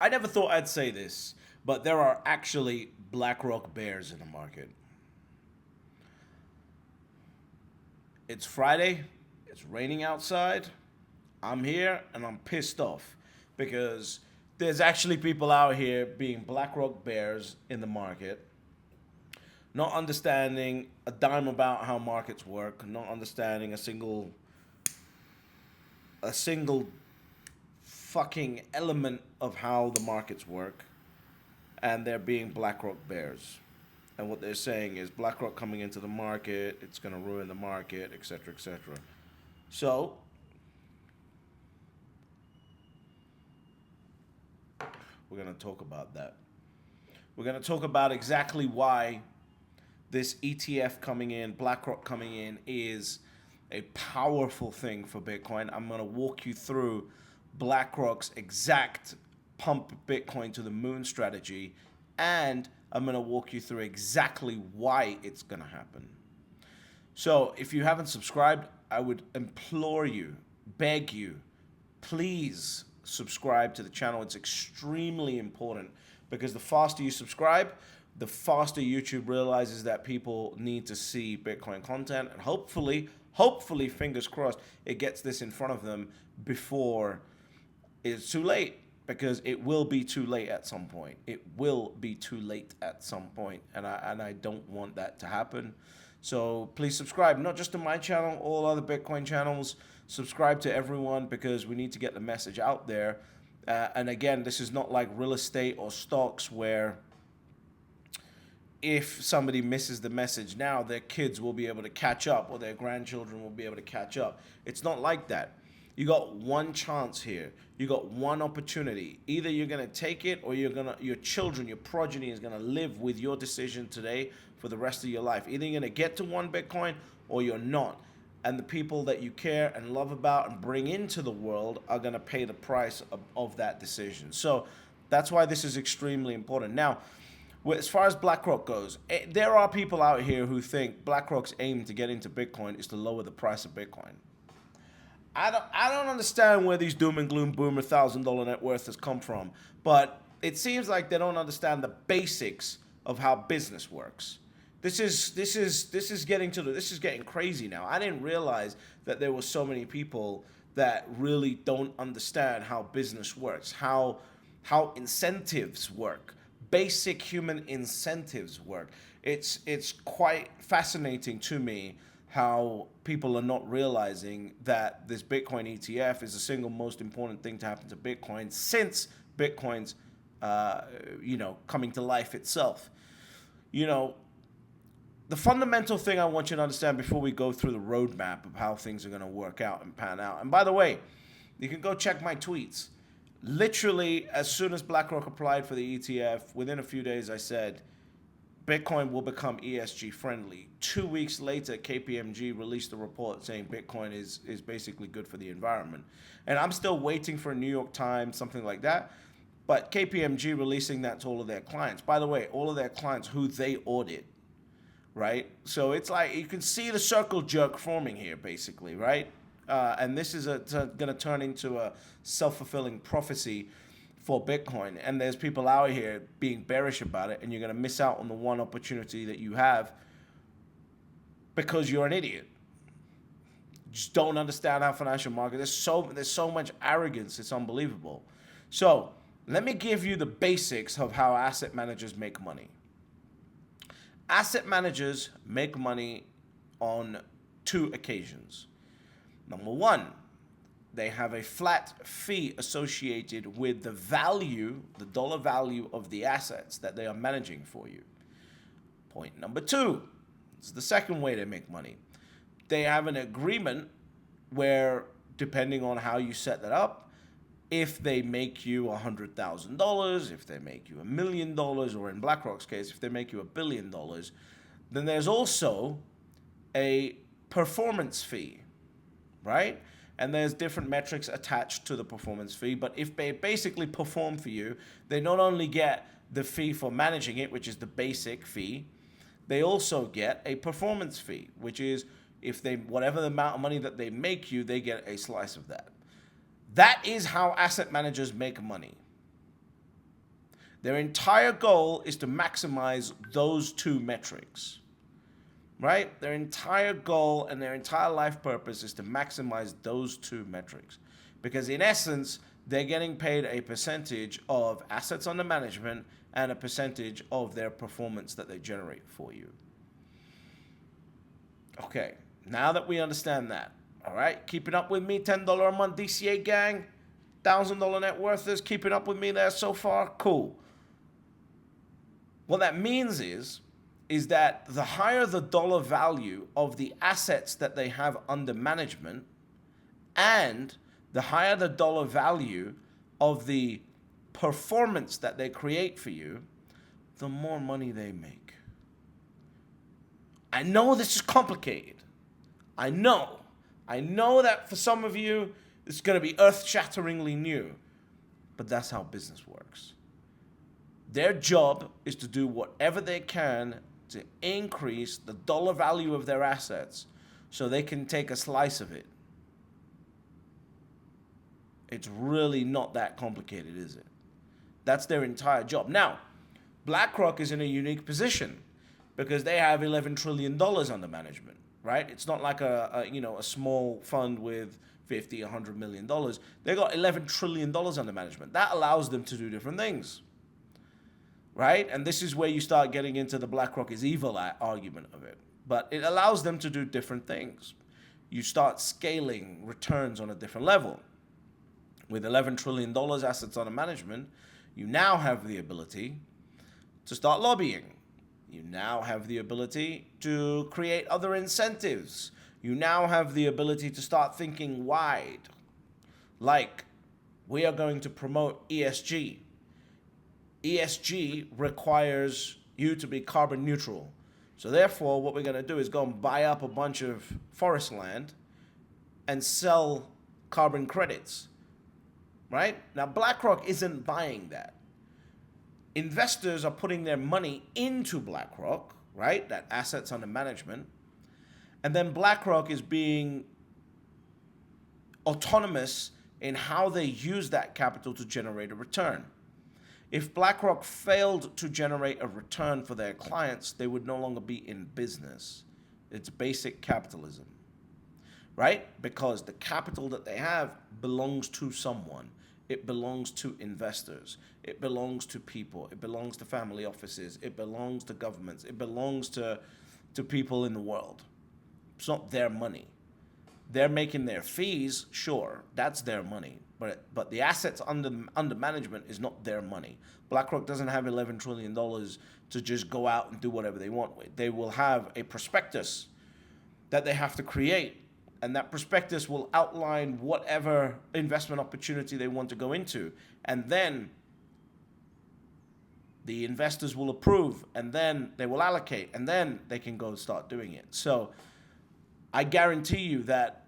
I never thought I'd say this, but there are actually Blackrock bears in the market. It's Friday, it's raining outside, I'm here and I'm pissed off because there's actually people out here being Blackrock bears in the market, not understanding a dime about how markets work, not understanding a single fucking element of how the markets work, and they're being BlackRock bears. And what they're saying is BlackRock coming into the market, it's going to ruin the market, etc., etc. So, we're going to talk about that. We're going to talk about exactly why this ETF coming in, BlackRock coming in, is a powerful thing for Bitcoin. I'm going to walk you through BlackRock's exact pump Bitcoin to the moon strategy, and I'm going to walk you through exactly why it's going to happen. So if you haven't subscribed, I would implore you, beg you, please subscribe to the channel. It's extremely important because the faster you subscribe, the faster YouTube realizes that people need to see Bitcoin content, and hopefully, fingers crossed, it gets this in front of them before it's too late, because it will be too late at some point. It will be too late at some point, and I don't want that to happen. So please subscribe, not just to my channel, all other Bitcoin channels. Subscribe to everyone because we need to get the message out there. And again, this is not like real estate or stocks where if somebody misses the message now, their kids will be able to catch up or their grandchildren will be able to catch up. It's not like that. You got one chance here. You got one opportunity. Either you're going to take it or your children, your progeny is going to live with your decision today for the rest of your life. Either you're going to get to one Bitcoin or you're not. And the people that you care and love about and bring into the world are going to pay the price of that decision. So that's why this is extremely important. Now, as far as BlackRock goes, there are people out here who think BlackRock's aim to get into Bitcoin is to lower the price of Bitcoin. I don't understand where these doom and gloom boomer $1,000 net worth has come from, but it seems like they don't understand the basics of how business works. This is getting crazy now. I didn't realize that there were so many people that really don't understand how business works, how incentives work. Basic human incentives work. It's quite fascinating to me how people are not realizing that this Bitcoin ETF is the single most important thing to happen to Bitcoin since Bitcoin's coming to life itself. The fundamental thing I want you to understand before we go through the roadmap of how things are going to work out and pan out. And by the way, you can go check my tweets. Literally, as soon as BlackRock applied for the ETF, within a few days I said, Bitcoin will become ESG friendly. 2 weeks later, KPMG released a report saying Bitcoin is basically good for the environment. And I'm still waiting for a New York Times, something like that. But KPMG releasing that to all of their clients. By the way, all of their clients who they audit, right? So it's like you can see the circle jerk forming here, basically, right? And this is going to turn into a self-fulfilling prophecy for Bitcoin. And there's people out here being bearish about it, and you're going to miss out on the one opportunity that you have because you're an idiot. You just don't understand how financial market. There's so much arrogance. It's unbelievable. So let me give you the basics of how asset managers make money. Asset managers make money on two occasions. Number one, they have a flat fee associated with the value, the dollar value of the assets that they are managing for you. Point number two, this is the second way they make money. They have an agreement where, depending on how you set that up, if they make you $100,000, if they make you $1 million, or in BlackRock's case, if they make you $1 billion, then there's also a performance fee, right? And there's different metrics attached to the performance fee. But if they basically perform for you, they not only get the fee for managing it, which is the basic fee, they also get a performance fee, which is whatever the amount of money that they make you, they get a slice of that. That is how asset managers make money. Their entire goal is to maximize those two metrics, right? Their entire goal and their entire life purpose is to maximize those two metrics. Because in essence, they're getting paid a percentage of assets under management and a percentage of their performance that they generate for you. Okay, now that we understand that, all right, keeping up with me, $10 a month DCA gang, $1,000 net worthers, keeping up with me there so far? Cool. What that means is that the higher the dollar value of the assets that they have under management, and the higher the dollar value of the performance that they create for you, the more money they make. I know this is complicated. I know that for some of you, it's going to be earth-shatteringly new, but that's how business works. Their job is to do whatever they can to increase the dollar value of their assets so they can take a slice of it. It's really not that complicated, is it? That's their entire job. Now, BlackRock is in a unique position because they have $11 trillion under management, right? It's not like a small fund with $50, $100 million. They got $11 trillion under management. That allows them to do different things, right? And this is where you start getting into the BlackRock is evil argument of it. But it allows them to do different things. You start scaling returns on a different level. With $11 trillion assets under management, you now have the ability to start lobbying. You now have the ability to create other incentives. You now have the ability to start thinking wide. Like, we are going to promote ESG. ESG requires you to be carbon neutral. So therefore, what we're going to do is go and buy up a bunch of forest land and sell carbon credits. Right? Now, BlackRock isn't buying that. Investors are putting their money into BlackRock, right? That assets under management. And then BlackRock is being autonomous in how they use that capital to generate a return. If BlackRock failed to generate a return for their clients, they would no longer be in business. It's basic capitalism, right? Because the capital that they have belongs to someone. It belongs to investors. It belongs to people. It belongs to family offices. It belongs to governments. It belongs to people in the world. It's not their money. They're making their fees, sure, that's their money. But the assets under management is not their money. BlackRock doesn't have $11 trillion to just go out and do whatever they want with. They will have a prospectus that they have to create. And that prospectus will outline whatever investment opportunity they want to go into. And then the investors will approve, and then they will allocate, and then they can go start doing it. So I guarantee you that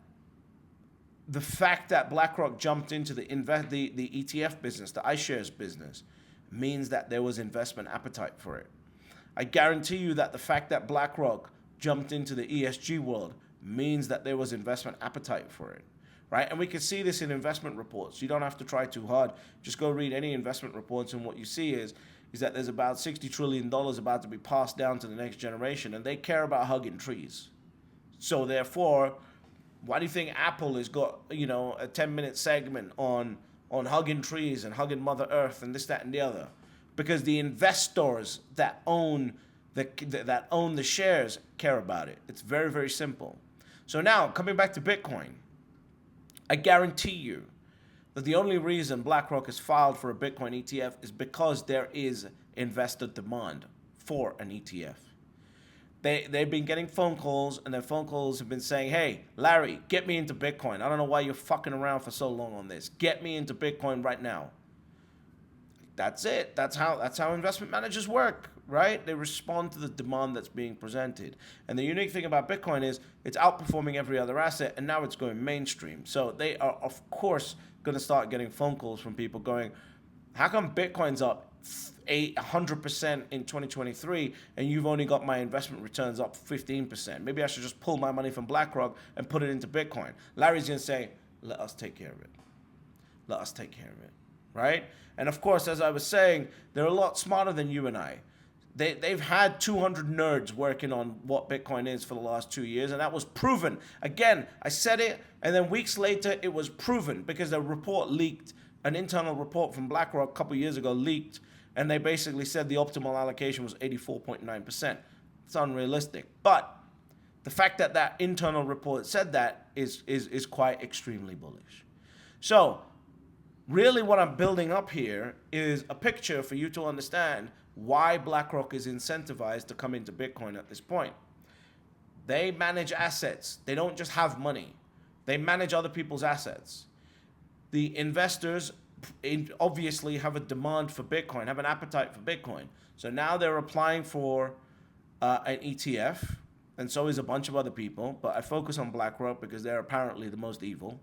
the fact that BlackRock jumped into the ETF business, the iShares business, means that there was investment appetite for it. I guarantee you that the fact that BlackRock jumped into the ESG world means that there was investment appetite for it, right? And we can see this in investment reports. You don't have to try too hard. Just go read any investment reports, and what you see is that there's about $60 trillion about to be passed down to the next generation, and they care about hugging trees. So therefore, why do you think Apple has got, a 10-minute segment on hugging trees and hugging Mother Earth and this, that, and the other? Because the investors that own the shares care about it. It's very, very simple. So now, coming back to Bitcoin, I guarantee you that the only reason BlackRock has filed for a Bitcoin ETF is because there is investor demand for an ETF. They've been getting phone calls, and their phone calls have been saying, hey, Larry, get me into Bitcoin. I don't know why you're fucking around for so long on this. Get me into Bitcoin right now. That's it. That's how investment managers work, right? They respond to the demand that's being presented. And the unique thing about Bitcoin is it's outperforming every other asset, and now it's going mainstream. So they are, of course, going to start getting phone calls from people going, how come Bitcoin's up 100% in 2023 and you've only got my investment returns up 15%? Maybe I should just pull my money from BlackRock and put it into Bitcoin. Larry's going to say, let us take care of it. Let us take care of it. right? And of course, as I was saying, they're a lot smarter than you and I. They've had 200 nerds working on what Bitcoin is for the last 2 years, and that was proven. Again, I said it, and then weeks later, it was proven because the report leaked. An internal report from Blackrock a couple years ago leaked, and they basically said the optimal allocation was 84.9%. It's unrealistic. But the fact that that internal report said that is quite extremely bullish. So, really what I'm building up here is a picture for you to understand why BlackRock is incentivized to come into Bitcoin at this point. They manage assets. They don't just have money. They manage other people's assets. The investors obviously have a demand for Bitcoin, have an appetite for Bitcoin. So now they're applying for an ETF, and so is a bunch of other people. But I focus on BlackRock because they're apparently the most evil,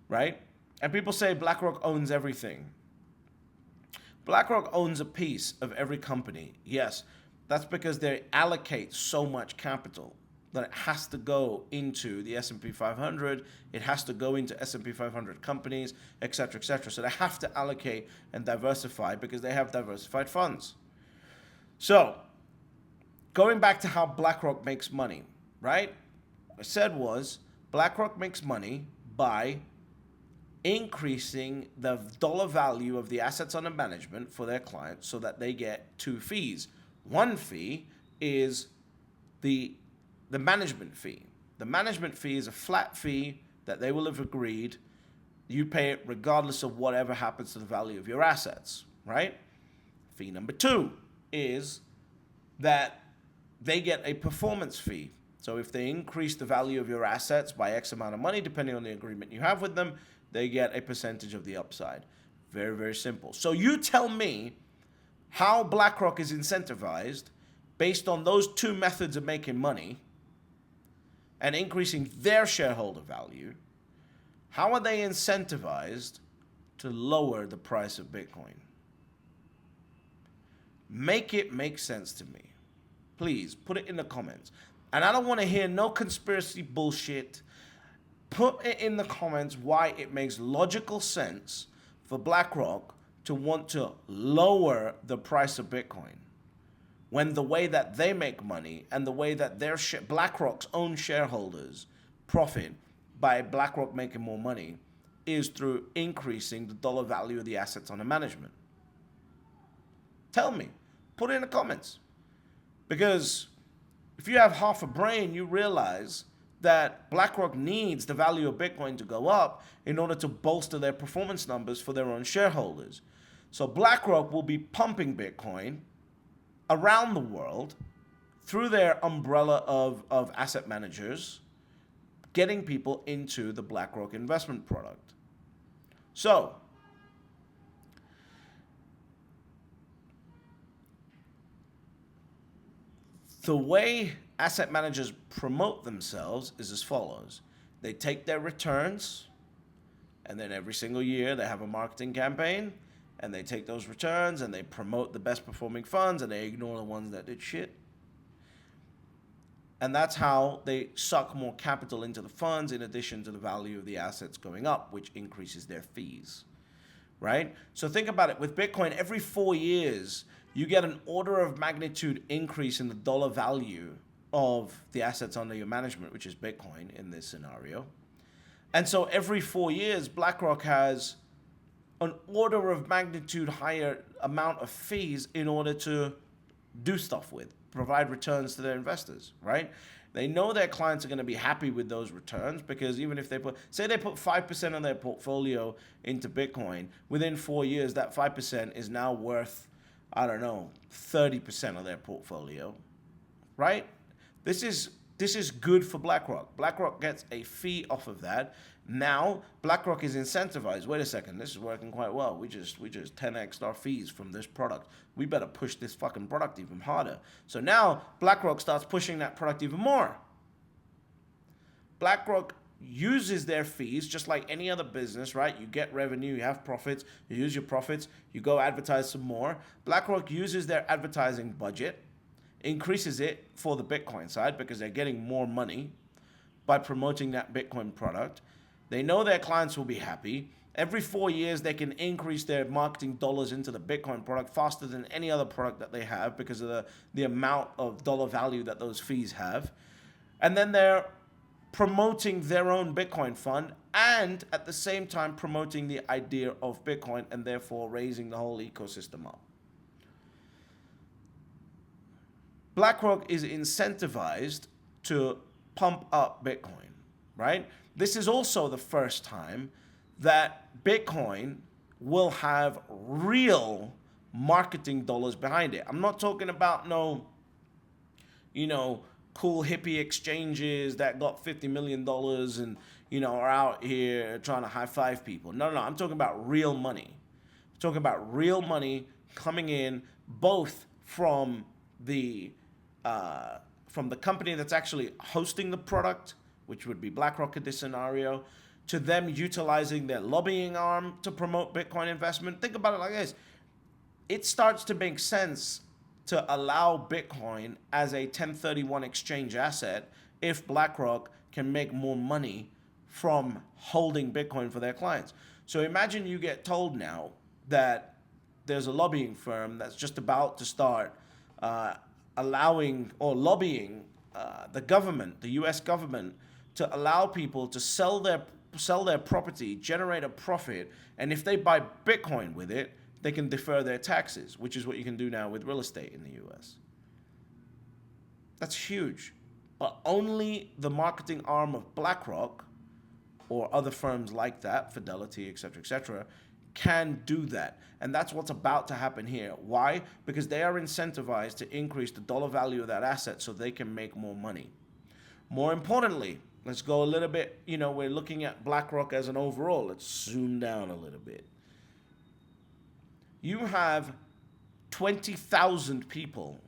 right? And people say BlackRock owns everything. BlackRock owns a piece of every company. Yes, that's because they allocate so much capital that it has to go into the S&P 500, it has to go into S&P 500 companies, et cetera, et cetera. So they have to allocate and diversify because they have diversified funds. So, going back to how BlackRock makes money, right? What I said was BlackRock makes money by increasing the dollar value of the assets under management for their clients so that they get two fees. One fee is the management fee. The management fee is a flat fee that they will have agreed. You pay it regardless of whatever happens to the value of your assets, right? Fee number two is that they get a performance fee. So if they increase the value of your assets by X amount of money, depending on the agreement you have with them, they get a percentage of the upside. Very, very simple. So you tell me how BlackRock is incentivized based on those two methods of making money and increasing their shareholder value. How are they incentivized to lower the price of Bitcoin? Make it make sense to me. Please, put it in the comments. And I don't want to hear no conspiracy bullshit. Put it in the comments why it makes logical sense for BlackRock to want to lower the price of Bitcoin when the way that they make money and the way that their BlackRock's own shareholders profit by BlackRock making more money is through increasing the dollar value of the assets under management. Tell me. Put it in the comments. Because if you have half a brain, you realize that BlackRock needs the value of Bitcoin to go up in order to bolster their performance numbers for their own shareholders. So BlackRock will be pumping Bitcoin around the world through their umbrella of asset managers, getting people into the BlackRock investment product. So, the way asset managers promote themselves is as follows. They take their returns, and then every single year they have a marketing campaign, and they take those returns and they promote the best performing funds and they ignore the ones that did shit. And that's how they suck more capital into the funds in addition to the value of the assets going up, which increases their fees, right? So think about it. With Bitcoin, every 4 years, you get an order of magnitude increase in the dollar value of the assets under your management, which is Bitcoin in this scenario. And so every 4 years, BlackRock has an order of magnitude higher amount of fees in order to do stuff with, provide returns to their investors, right? They know their clients are going to be happy with those returns because even if they say they put 5% of their portfolio into Bitcoin, within 4 years, that 5% is now worth, 30% of their portfolio, right? This is good for BlackRock. BlackRock gets a fee off of that. Now, BlackRock is incentivized. Wait a second, this is working quite well. We just 10x'd our fees from this product. We better push this fucking product even harder. So now, BlackRock starts pushing that product even more. BlackRock uses their fees just like any other business, right? You get revenue, you have profits, you use your profits, you go advertise some more. BlackRock uses their advertising budget, increases it for the Bitcoin side because they're getting more money by promoting that Bitcoin product. They know their clients will be happy. Every 4 years, they can increase their marketing dollars into the Bitcoin product faster than any other product that they have because of the amount of dollar value that those fees have. And then they're promoting their own Bitcoin fund and at the same time promoting the idea of Bitcoin and therefore raising the whole ecosystem up. BlackRock is incentivized to pump up Bitcoin, right? This is also the first time that Bitcoin will have real marketing dollars behind it. I'm not talking about no, cool hippie exchanges that got $50 million and, are out here trying to high five people. No, I'm talking about real money. I'm talking about real money coming in both from the company that's actually hosting the product, which would be BlackRock in this scenario, to them utilizing their lobbying arm to promote Bitcoin investment. Think about it like this. It starts to make sense to allow Bitcoin as a 1031 exchange asset if BlackRock can make more money from holding Bitcoin for their clients. So imagine you get told now that there's a lobbying firm that's just about to start allowing or lobbying the government, the US government, to allow people to sell their property, generate a profit, and if they buy Bitcoin with it, they can defer their taxes, which is what you can do now with real estate in the US. That's huge. But only the marketing arm of BlackRock or other firms like that, Fidelity, etc., can do that. And that's what's about to happen here. Why? Because they are incentivized to increase the dollar value of that asset so they can make more money. More importantly, let's go a little bit, we're looking at BlackRock as an overall. Let's zoom down a little bit. You have 20,000 people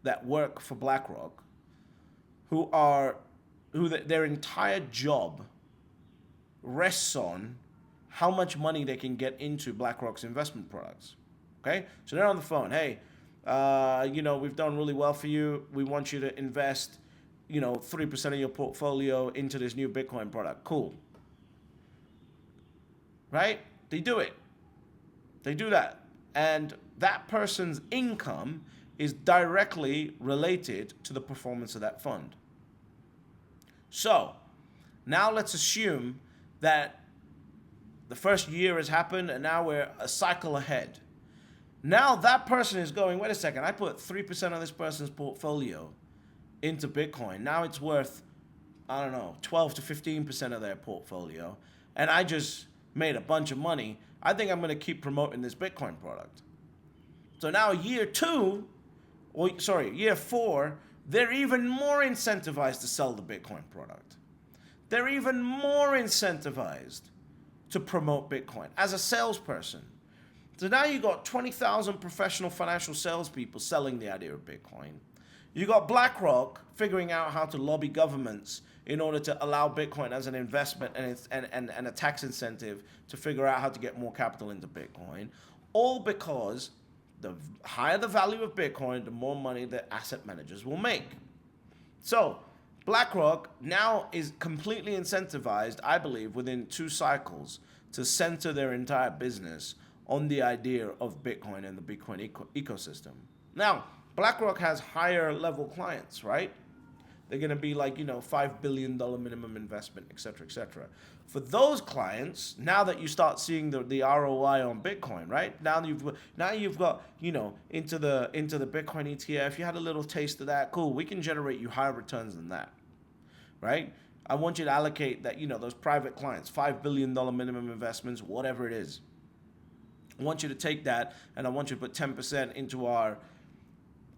that work for BlackRock who their entire job rests on how much money they can get into BlackRock's investment products. Okay? So they're on the phone. Hey, we've done really well for you. We want you to invest 3% of your portfolio into this new Bitcoin product. Cool. Right? They do it. They do that. And that person's income is directly related to the performance of that fund. So, now let's assume that the first year has happened and now we're a cycle ahead. Now that person is going, wait a second, I put 3% of this person's portfolio into Bitcoin. Now it's worth, 12 to 15% of their portfolio. And I just made a bunch of money. I think I'm going to keep promoting this Bitcoin product. So now year 4, they're even more incentivized to sell the Bitcoin product. They're even more incentivized to promote Bitcoin as a salesperson. So now you got 20,000 professional financial salespeople selling the idea of Bitcoin. You got BlackRock figuring out how to lobby governments in order to allow Bitcoin as an investment and a tax incentive to figure out how to get more capital into Bitcoin, all because the higher the value of Bitcoin, the more money that asset managers will make. So BlackRock now is completely incentivized, I believe, within 2 cycles to center their entire business on the idea of Bitcoin and the Bitcoin ecosystem. Now, BlackRock has higher level clients, right? They're going to be like, $5 billion minimum investment, et cetera. For those clients, now that you start seeing the ROI on Bitcoin, right? Now you've got, into the Bitcoin ETF, you had a little taste of that. Cool. We can generate you higher returns than that, right? I want you to allocate that, those private clients, $5 billion minimum investments, whatever it is. I want you to take that and I want you to put 10% into our,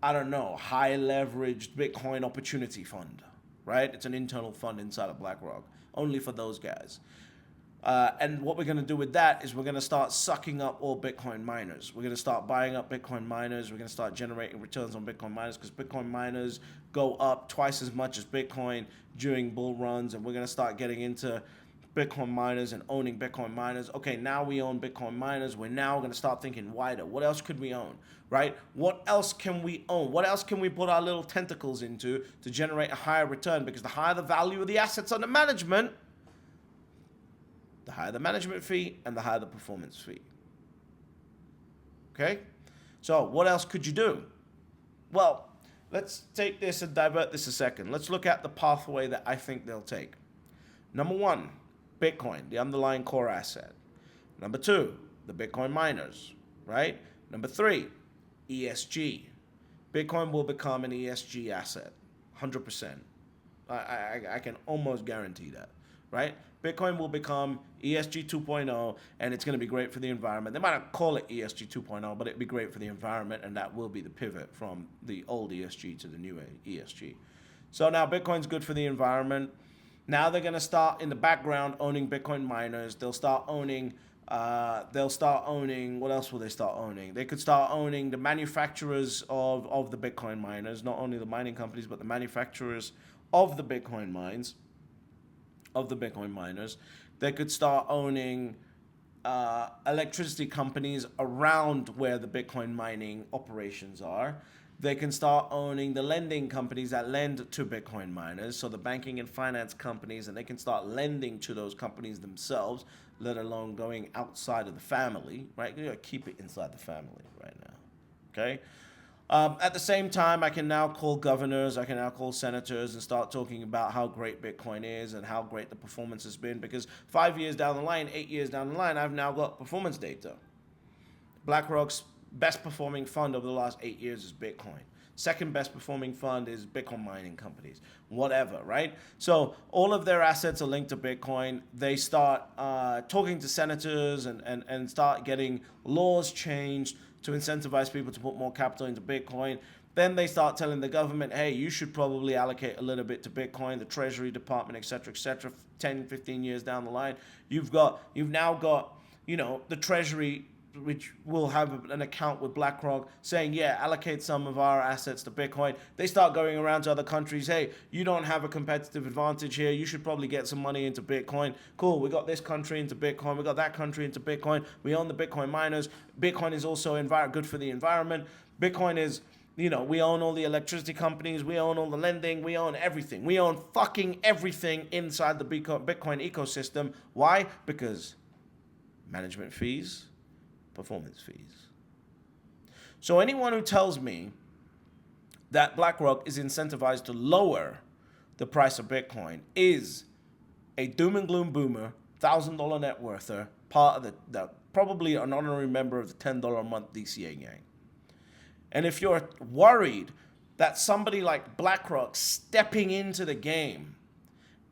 high leveraged Bitcoin opportunity fund, right? It's an internal fund inside of BlackRock, only for those guys. And what we're going to do with that is we're going to start sucking up all Bitcoin miners. We're going to start buying up Bitcoin miners. We're going to start generating returns on Bitcoin miners because Bitcoin miners go up twice as much as Bitcoin during bull runs. And we're going to start getting into Bitcoin miners and owning Bitcoin miners. Okay, now we own Bitcoin miners. We're now going to start thinking wider. What else could we own, right? What else can we own? What else can we put our little tentacles into to generate a higher return? Because the higher the value of the assets under management, The higher the management fee and the higher the performance fee. Okay? So what else could you do? Well, let's take this and divert this a second. Let's look at the pathway that I think they'll take. Number one, Bitcoin, the underlying core asset. Number two, the Bitcoin miners, right? Number three, ESG. Bitcoin will become an ESG asset, 100%. I can almost guarantee that, right? Bitcoin will become ESG 2.0, and it's going to be great for the environment. They might not call it ESG 2.0, but it'd be great for the environment, and that will be the pivot from the old ESG to the new ESG. So now Bitcoin's good for the environment. Now they're going to start in the background owning Bitcoin miners. They'll start owning, what else will they start owning? They could start owning the manufacturers of the Bitcoin miners, not only the mining companies, but the manufacturers of the Bitcoin mines, of the Bitcoin miners. They could start owning electricity companies around where the Bitcoin mining operations are. They can start owning the lending companies that lend to Bitcoin miners, so the banking and finance companies, and they can start lending to those companies themselves, let alone going outside of the family, right? You gotta keep it inside the family right now, okay? At the same time, I can now call governors, I can now call senators and start talking about how great Bitcoin is and how great the performance has been, because 5 years down the line, 8 years down the line, I've now got performance data. BlackRock's best performing fund over the last 8 years is Bitcoin. Second best performing fund is Bitcoin mining companies, whatever, right? So all of their assets are linked to Bitcoin. They start talking to senators and start getting laws changed to incentivize people to put more capital into Bitcoin. Then they start telling the government, hey, you should probably allocate a little bit to Bitcoin, the Treasury Department, et cetera, 10, 15 years down the line. You've now got, the Treasury, which will have an account with BlackRock, saying, yeah, allocate some of our assets to Bitcoin. They start going around to other countries, hey, you don't have a competitive advantage here, you should probably get some money into Bitcoin. Cool, we got this country into Bitcoin, we got that country into Bitcoin, we own the Bitcoin miners. Bitcoin is also good for the environment. Bitcoin is, we own all the electricity companies, we own all the lending, we own everything. We own fucking everything inside the Bitcoin ecosystem. Why? Because management fees, performance fees. So anyone who tells me that BlackRock is incentivized to lower the price of Bitcoin is a doom and gloom boomer, $1,000 net worther, part of the probably an honorary member of the $10 a month DCA gang. And if you're worried that somebody like BlackRock stepping into the game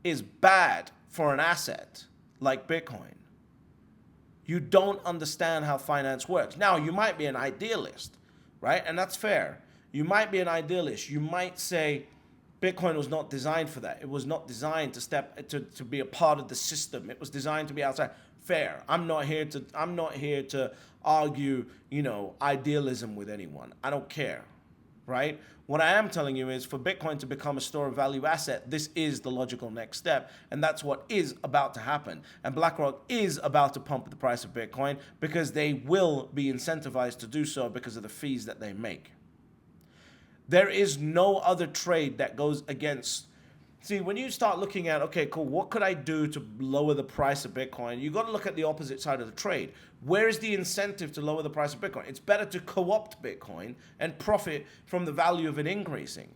is bad for an asset like Bitcoin, you don't understand how finance works. Now, you might be an idealist, right? And that's fair. You might be an idealist. You might say Bitcoin was not designed for that. It was not designed to be a part of the system. It was designed to be outside. Fair. I'm not here to argue, idealism with anyone. I don't care, right? What I am telling you is for Bitcoin to become a store of value asset, this is the logical next step. And that's what is about to happen. And BlackRock is about to pump the price of Bitcoin because they will be incentivized to do so because of the fees that they make. There is no other trade that goes against. See, when you start looking at, okay, cool, what could I do to lower the price of Bitcoin? You got to look at the opposite side of the trade. Where is the incentive to lower the price of Bitcoin? It's better to co-opt Bitcoin and profit from the value of it increasing,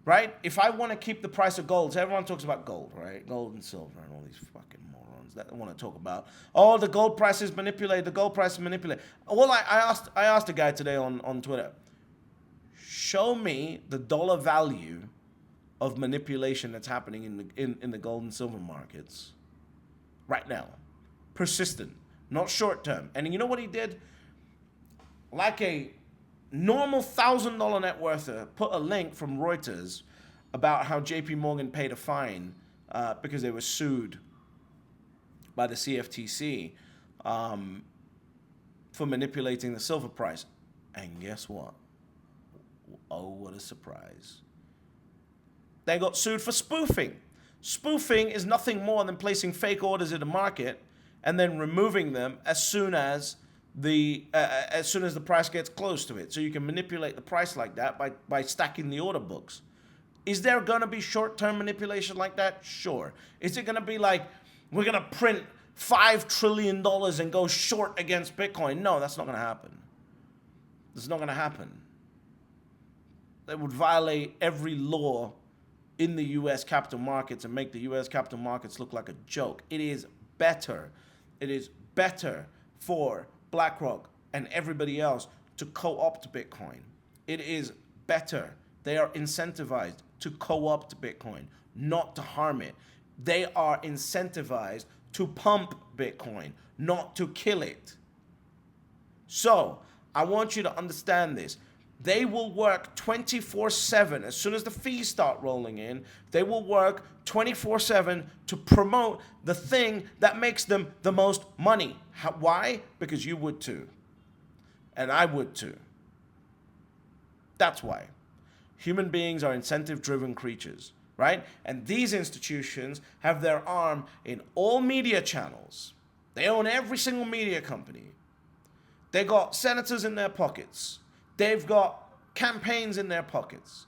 right? If I want to keep the price of gold, so everyone talks about gold, right? Gold and silver and all these fucking morons that I want to talk about. Oh, the gold price is manipulated. The gold price is manipulated. Well, I asked a guy today on Twitter, show me the dollar value of manipulation that's happening in the gold and silver markets right now. Persistent, not short term. And you know what he did? Like a normal $1,000 net worther, put a link from Reuters about how JP Morgan paid a fine because they were sued by the CFTC for manipulating the silver price. And guess what? Oh, what a surprise. They got sued for spoofing. Spoofing is nothing more than placing fake orders in the market and then removing them as soon as the price gets close to it. So you can manipulate the price like that by stacking the order books. Is there going to be short-term manipulation like that? Sure. Is it going to be like We're going to print $5 trillion and go short against Bitcoin. No, that's not going to happen. It's not going to happen. That would violate every law in the U.S. capital markets and make the U.S. capital markets look like a joke. It is better. It is better for BlackRock and everybody else to co-opt Bitcoin. It is better. They are incentivized to co-opt Bitcoin, not to harm it. They are incentivized to pump Bitcoin, not to kill it. So, I want you to understand this. They will work 24/7. As soon as the fees start rolling in, they will work 24/7 to promote the thing that makes them the most money. Why? Because you would too. And I would too. That's why. Human beings are incentive-driven creatures, right? And these institutions have their arm in all media channels. They own every single media company. They got senators in their pockets. They've got campaigns in their pockets.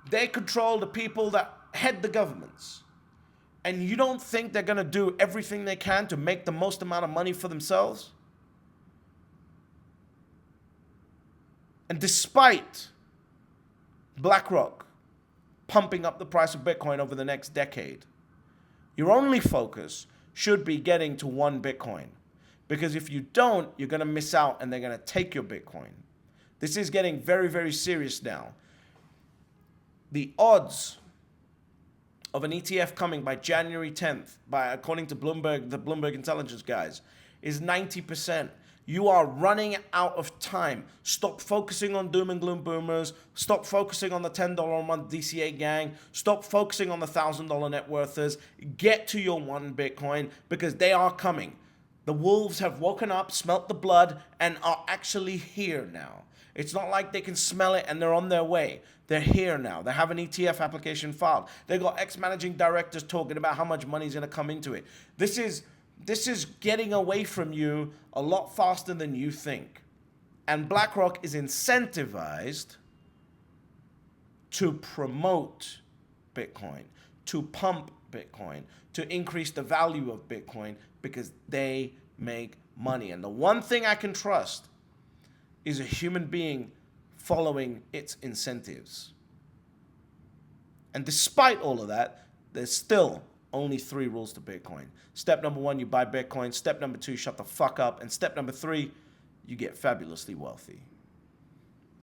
They control the people that head the governments. And you don't think they're going to do everything they can to make the most amount of money for themselves? And despite BlackRock pumping up the price of Bitcoin over the next decade, your only focus should be getting to 1 Bitcoin. Because if you don't, you're going to miss out and they're going to take your Bitcoin. This is getting very, very serious now. The odds of an ETF coming by January 10th, according to Bloomberg, the Bloomberg intelligence guys, is 90%. You are running out of time. Stop focusing on doom and gloom boomers. Stop focusing on the $10 a month DCA gang. Stop focusing on the $1,000 net worthers. Get to your 1 Bitcoin because they are coming. The wolves have woken up, smelt the blood, and are actually here now. It's not like they can smell it and they're on their way. They're here now. They have an ETF application filed. They got ex-managing directors talking about how much money is going to come into it. This is getting away from you a lot faster than you think. And BlackRock is incentivized to promote Bitcoin, to pump Bitcoin, to increase the value of Bitcoin because they make money. And the one thing I can trust is a human being following its incentives. And despite all of that, there's still only 3 rules to Bitcoin. Step number 1, you buy Bitcoin. Step number 2, shut the fuck up. And step number 3, you get fabulously wealthy.